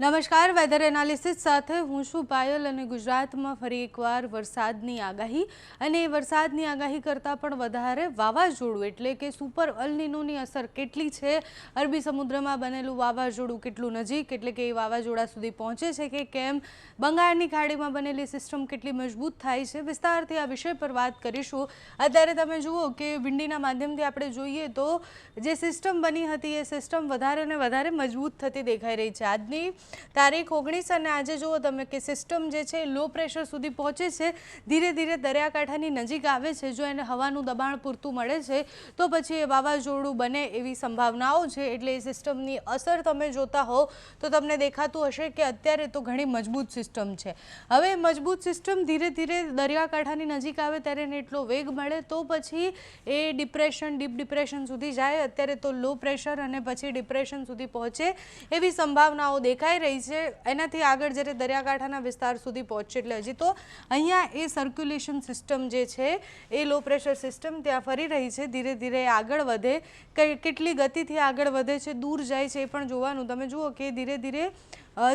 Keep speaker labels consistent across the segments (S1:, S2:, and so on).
S1: નમસ્કાર, weather analysis સાથે હું છું પાયલ અને ગુજરાતમાં ફરી એકવાર વરસાદની આગાહી અને વરસાદની આગાહી કરતાં પણ વધારે વાવાઝોડું એટલે કે સુપર અલ નીનોની અસર કેટલી છે, અરબી સમુદ્રમાં બનેલું વાવાઝોડું કેટલું નજીક એટલે કે એ વાવાઝોડા સુધી પહોંચે છે કે કેમ, બંગાળની ખાડીમાં બનેલી સિસ્ટમ કેટલી મજબૂત થાય છે, વિસ્તારથી આ વિષય પર વાત કરીશું। અત્યારે તમે જુઓ કે વિંડીના માધ્યમથી આપણે જોઈએ તો જે સિસ્ટમ બની હતી એ સિસ્ટમ વધારે ને વધારે મજબૂત થતી દેખાઈ રહી છે। આજની તારીખ 19 અને આજે જુઓ તમે કે સિસ્ટમ જે છે લો પ્રેશર સુધી પહોંચે છે, ધીરે ધીરે દરિયાકાંઠાની નજીક આવે છે। જો એને હવાનું દબાણ પૂરતું મળે છે તો પછી એ વાવાઝોડું બને એવી સંભાવનાઓ છે। એટલે એ સિસ્ટમની અસર તમે જોતા હો તો તમને દેખાતું હશે કે અત્યારે તો ઘણી મજબૂત સિસ્ટમ છે। હવે મજબૂત સિસ્ટમ ધીરે ધીરે દરિયાકાંઠાની નજીક આવે ત્યારે એને એટલો વેગ મળે તો પછી એ ડિપ્રેશન, ડીપ ડિપ્રેશન સુધી જાય। અત્યારે તો લો પ્રેશર અને પછી ડિપ્રેશન સુધી પહોંચે એવી સંભાવનાઓ દેખાય રહી છે। એનાથી આગળ જ્યારે દરિયાકાંઠાના વિસ્તાર સુધી પહોંચશે એટલે હજી તો અહીંયા એ સર્ક્યુલેશન સિસ્ટમ જે છે એ લો પ્રેશર સિસ્ટમ ત્યાં ફરી રહી છે, ધીરે ધીરે આગળ વધે, કેટલી ગતિથી આગળ વધે છે, દૂર જાય છે એ પણ જોવાનું। તમે જુઓ કે ધીરે ધીરે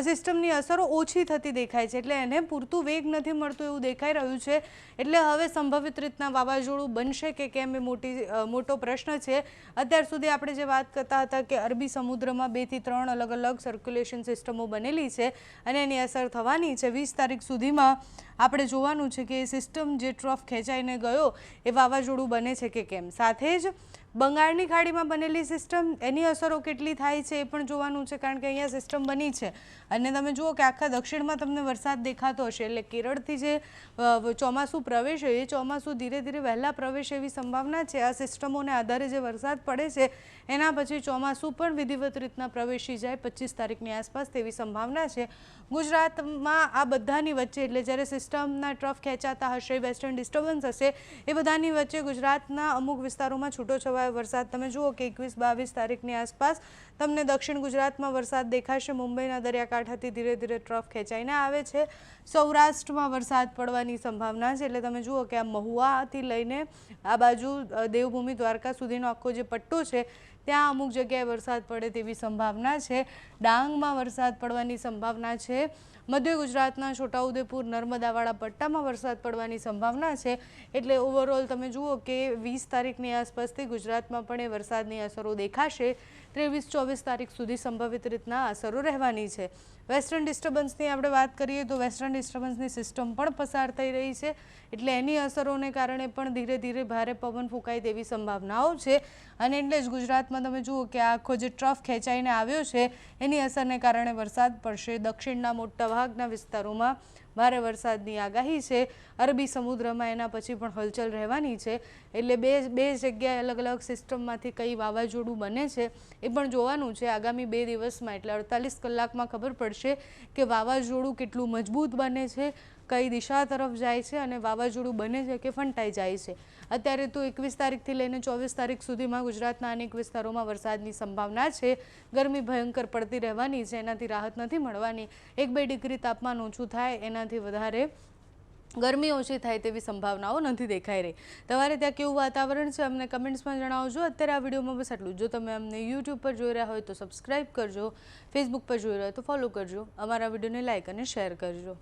S1: સિસ્ટમની અસરો ઓછી થતી દેખાય છે, એટલે એને પૂરતું વેગ નથી મળતું એવું દેખાઈ રહ્યું છે। એટલે હવે સંભવિત રીતના વાવાઝોડું બનશે કે કેમ એ મોટો પ્રશ્ન છે। અત્યાર સુધી આપણે જે વાત કરતા હતા કે અરબી સમુદ્રમાં 2 થી 3 અલગ અલગ સર્ક્યુલેશન સિસ્ટમો બનેલી છે અને એની અસર થવાની છે। 20 તારીખ સુધીમાં આપણે જોવાનું છે કે એ સિસ્ટમ જે ટ્રફ ખેંચાઈને ગયો એ વાવાઝોડું બને છે કે કેમ। સાથે જ બંગાળની ખાડીમાં બનેલી સિસ્ટમ એની અસરો કેટલી થાય છે એ પણ જોવાનું છે, કારણ કે અહીંયા સિસ્ટમ બની છે અને તમે જુઓ કે આખા દક્ષિણમાં તમને વરસાદ દેખાતો હશે। એટલે કેરળથી જે ચોમાસું પ્રવેશે એ ચોમાસું ધીરે ધીરે વહેલા પ્રવેશે એવી સંભાવના છે। આ સિસ્ટમોને આધારે જે વરસાદ પડે છે એના પછી ચોમાસું પણ વિધિવત રીતના પ્રવેશી જાય 25 તારીખની આસપાસ તેવી સંભાવના છે। ગુજરાતમાં આ બધાની વચ્ચે એટલે જ્યારે સિસ્ટમના ટ્રફ ખેંચાતા હશે, વેસ્ટર્ન ડિસ્ટર્બન્સ હશે, એ બધાની વચ્ચે ગુજરાતના અમુક વિસ્તારોમાં છૂટોછવાયો વરસાદ તમે જુઓ કે 21-22 તારીખની આસપાસ તમને દક્ષિણ ગુજરાતમાં વરસાદ દેખાશે। મુંબઈના દરિયાકાંઠાથી ધીરે ધીરે ટ્રફ ખેંચાઈને આવે છે, સૌરાષ્ટ્રમાં વરસાદ પડવાની સંભાવના છે। એટલે તમે જુઓ કે આ મહુવાથી લઈને આ બાજુ દેવભૂમિ દ્વારકા સુધીનો આખો જે પટ્ટો છે ત્યાં અમુક જગ્યાએ વરસાદ પડે તેવી સંભાવના છે। ડાંગમાં વરસાદ પડવાની સંભાવના છે, મધ્ય ગુજરાતના છોટાઉદેપુર, નર્મદાવાળા પટ્ટામાં વરસાદ પડવાની સંભાવના છે। એટલે ઓવરઓલ તમે જુઓ કે 20 તારીખની આસપાસથી ગુજરાતમાં પણ એ વરસાદની અસરો દેખાશે। 23-24 તારીખ સુધી સંભવિત રીતના અસરો રહેવાની છે। વેસ્ટર્ન ડિસ્ટર્બન્સની આપણે વાત કરીએ તો વેસ્ટર્ન ડિસ્ટર્બન્સની સિસ્ટમ પણ પસાર થઈ રહી છે, એટલે એની અસરોને કારણે પણ ધીરે ધીરે ભારે પવન ફૂંકાય તેવી સંભાવનાઓ છે અને એટલે જ ગુજરાતમાં તમે જુઓ કે આખો જે ટ્રફ ખેંચાઈને આવ્યો છે એની અસરને કારણે વરસાદ પડશે। દક્ષિણના મોટાભાગના વિસ્તારોમાં ભારે વરસાદની આગાહી છે, અરબી સમુદ્રમાં એના પછી પણ હલચલ રહેવાની છે। એટલે બે જગ્યાએ અલગ અલગ સિસ્ટમમાંથી કઈ વાવાઝોડું બને છે એ પણ જોવાનું છે આગામી 2 દિવસમાં। એટલે 48 કલાકમાં ખબર પડશે કે વાવાઝોડું કેટલું મજબૂત બને છે, કઈ દિશા તરફ જાય છે અને વાવાઝોડું બને છે કે ફંટાઈ જાય છે। અત્યારે તો 21 તારીખથી લઈને 24 તારીખ સુધીમાં ગુજરાતના અનેક વિસ્તારોમાં વરસાદની સંભાવના છે। ગરમી ભયંકર પડતી રહેવાની છે, એનાથી રાહત નથી મળવાની। 1-2 ડિગ્રી તાપમાન ઓછું થાય એનાથી વધારે ગરમી ઓછી થાય તેવી સંભાવનાઓ નથી દેખાઈ રહી। તમારે ત્યાં કેવું વાતાવરણ છે અમને કમેન્ટ્સમાં જણાવજો। અત્યારે આ વિડીયોમાં બસ આટલું। જો તમે અમને યુટ્યુબ પર જોઈ રહ્યા હોય તો સબસ્ક્રાઈબ કરજો, ફેસબુક પર જોઈ રહ્યા હોય તો ફોલો કરજો, અમારા વિડીયોને લાઇક અને શેર કરજો।